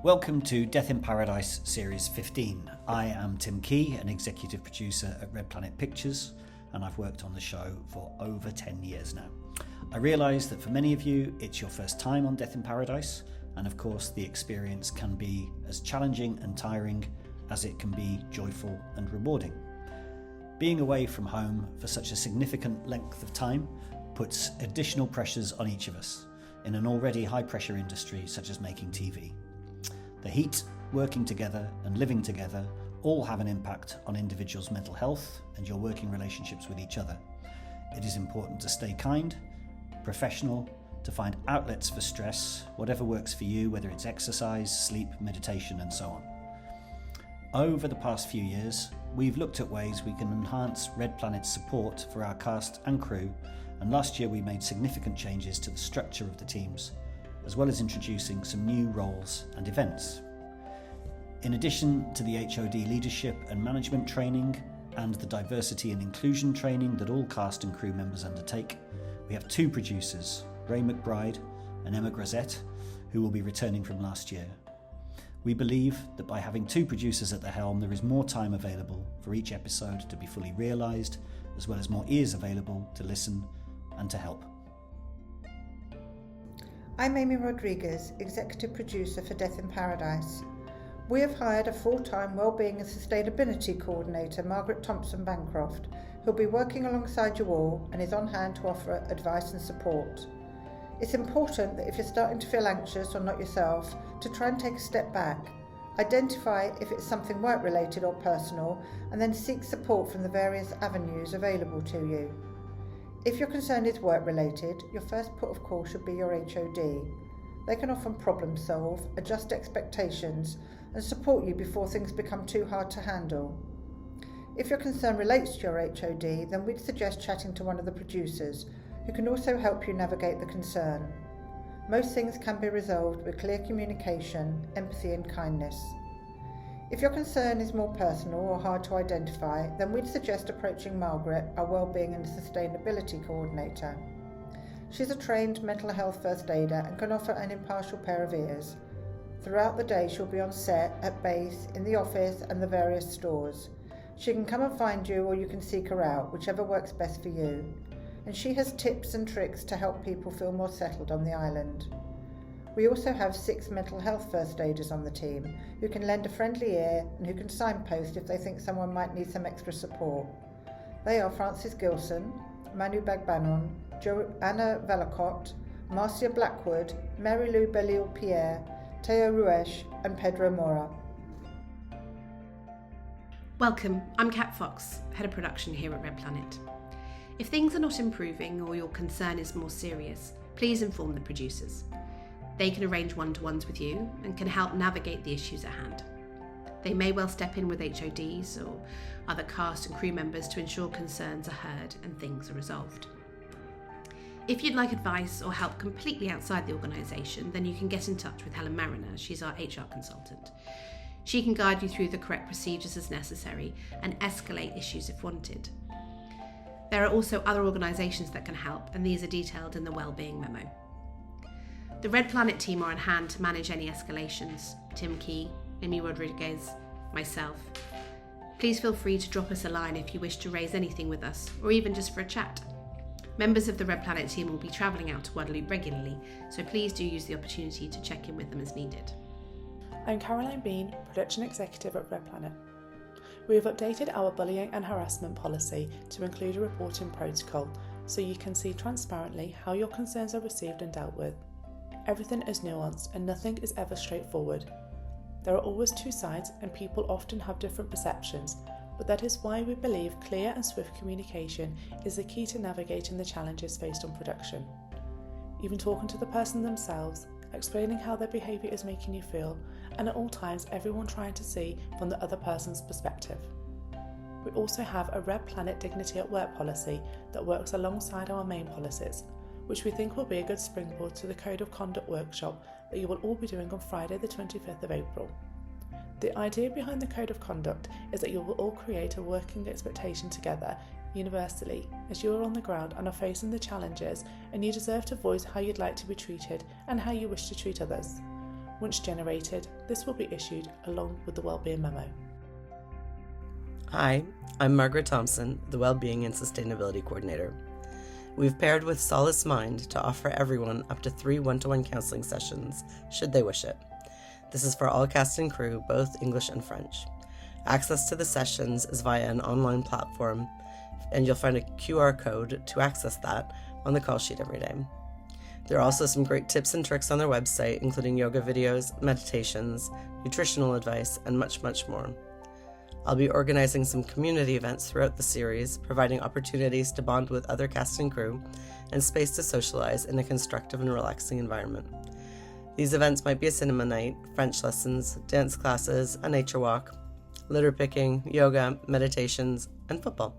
Welcome to Death in Paradise Series 15. I am Tim Key, an executive producer at Red Planet Pictures, and I've worked on the show for over 10 years now. I realise that for many of you, it's your first time on Death in Paradise, and of course the experience can be as challenging and tiring as it can be joyful and rewarding. Being away from home for such a significant length of time puts additional pressures on each of us in an already high-pressure industry such as making TV. The heat, working together and living together all have an impact on individuals' mental health and your working relationships with each other. It is important to stay kind, professional, to find outlets for stress, whatever works for you, whether it's exercise, sleep, meditation and so on. Over the past few years, we've looked at ways we can enhance Red Planet's support for our cast and crew, and last year we made significant changes to the structure of the teams, as well as introducing some new roles and events. In addition to the HOD leadership and management training and the diversity and inclusion training that all cast and crew members undertake, we have two producers, Ray McBride and Emma Grazette, who will be returning from last year. We believe that by having two producers at the helm, there is more time available for each episode to be fully realised, as well as more ears available to listen and to help. I'm Amy Rodriguez, Executive Producer for Death in Paradise. We have hired a full-time Wellbeing and Sustainability Coordinator, Margaret Thompson-Bancroft, who'll be working alongside you all and is on hand to offer advice and support. It's important that if you're starting to feel anxious or not yourself, to try and take a step back, identify if it's something work-related or personal, and then seek support from the various avenues available to you. If your concern is work-related, your first port of call should be your HOD. They can often problem solve, adjust expectations, and support you before things become too hard to handle. If your concern relates to your HOD, then we'd suggest chatting to one of the producers, who can also help you navigate the concern. Most things can be resolved with clear communication, empathy and kindness. If your concern is more personal or hard to identify, then we'd suggest approaching Margaret, our Wellbeing and Sustainability Coordinator. She's a trained mental health first aider and can offer an impartial pair of ears. Throughout the day she'll be on set, at base, in the office and the various stores. She can come and find you or you can seek her out, whichever works best for you. And she has tips and tricks to help people feel more settled on the island. We also have 6 mental health first aiders on the team who can lend a friendly ear and who can signpost if they think someone might need some extra support. They are Francis Gilson, Manu Bagbanon, Joanna Velacott, Marcia Blackwood, Mary Lou Belil-Pierre, Teo Ruesch and Pedro Mora. Welcome, I'm Kat Fox, Head of Production here at Red Planet. If things are not improving or your concern is more serious, please inform the producers. They can arrange one-to-ones with you and can help navigate the issues at hand. They may well step in with HODs or other cast and crew members to ensure concerns are heard and things are resolved. If you'd like advice or help completely outside the organisation, then you can get in touch with Helen Mariner. She's our HR consultant. She can guide you through the correct procedures as necessary and escalate issues if wanted. There are also other organisations that can help, and these are detailed in the Wellbeing memo. The Red Planet team are on hand to manage any escalations. Tim Key, Amy Rodriguez, myself. Please feel free to drop us a line if you wish to raise anything with us, or even just for a chat. Members of the Red Planet team will be travelling out to Guadeloupe regularly, so please do use the opportunity to check in with them as needed. I'm Caroline Bean, Production Executive at Red Planet. We have updated our bullying and harassment policy to include a reporting protocol, so you can see transparently how your concerns are received and dealt with. Everything is nuanced and nothing is ever straightforward. There are always two sides and people often have different perceptions, but that is why we believe clear and swift communication is the key to navigating the challenges faced on production. Even talking to the person themselves, explaining how their behaviour is making you feel, and at all times everyone trying to see from the other person's perspective. We also have a Red Planet Dignity at Work policy that works alongside our main policies, which we think will be a good springboard to the Code of Conduct workshop that you will all be doing on Friday the 25th of April. The idea behind the Code of Conduct is that you will all create a working expectation together universally, as you are on the ground and are facing the challenges, and you deserve to voice how you'd like to be treated and how you wish to treat others. Once generated, this will be issued along with the Wellbeing memo. Hi, I'm Margaret Thompson, the Wellbeing and Sustainability Coordinator. We've paired with Solace Mind to offer everyone up to 3 one-to-one counselling sessions, should they wish it. This is for all cast and crew, both English and French. Access to the sessions is via an online platform, and you'll find a QR code to access that on the call sheet every day. There are also some great tips and tricks on their website, including yoga videos, meditations, nutritional advice, and much, much more. I'll be organizing some community events throughout the series, providing opportunities to bond with other cast and crew, and space to socialize in a constructive and relaxing environment. These events might be a cinema night, French lessons, dance classes, a nature walk, litter picking, yoga, meditations, and football.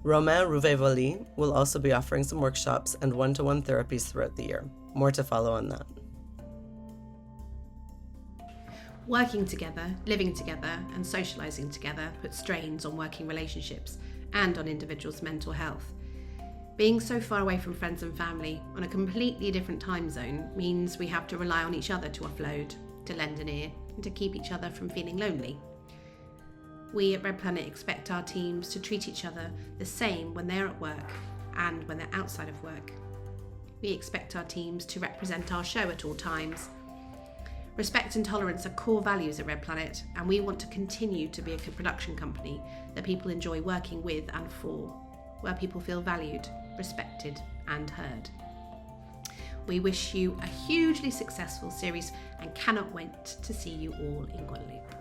Romain Rouvet-Voly will also be offering some workshops and one-to-one therapies throughout the year. More to follow on that. Working together, living together, and socialising together puts strains on working relationships and on individuals' mental health. Being so far away from friends and family on a completely different time zone means we have to rely on each other to offload, to lend an ear, and to keep each other from feeling lonely. We at Red Planet expect our teams to treat each other the same when they're at work and when they're outside of work. We expect our teams to represent our show at all times. Respect and tolerance are core values at Red Planet, and we want to continue to be a production company that people enjoy working with and for, where people feel valued, respected, and heard. We wish you a hugely successful series and cannot wait to see you all in Guadeloupe.